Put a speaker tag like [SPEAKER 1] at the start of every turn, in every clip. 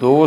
[SPEAKER 1] 2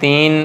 [SPEAKER 1] 3